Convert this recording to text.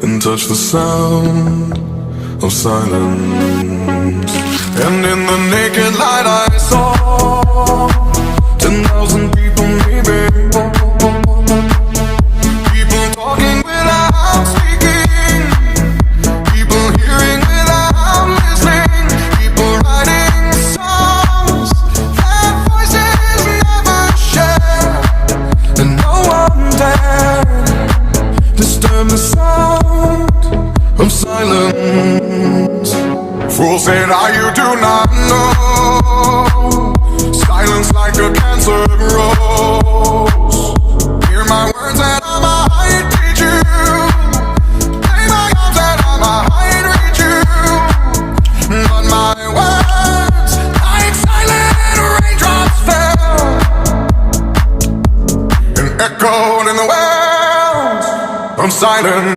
and touch the sound of silence. And in the naked light I saw 10,000 people maybe, people talking without speaking, people hearing without listening, people writing songs that voices never share, and no one dared disturb the sound of silence. Fools say now you do not know, silence like a cancer grows. Hear my words and I might teach you, play my arms and I might reach you, but my words like silent raindrops fell and echoed in the wells of silence.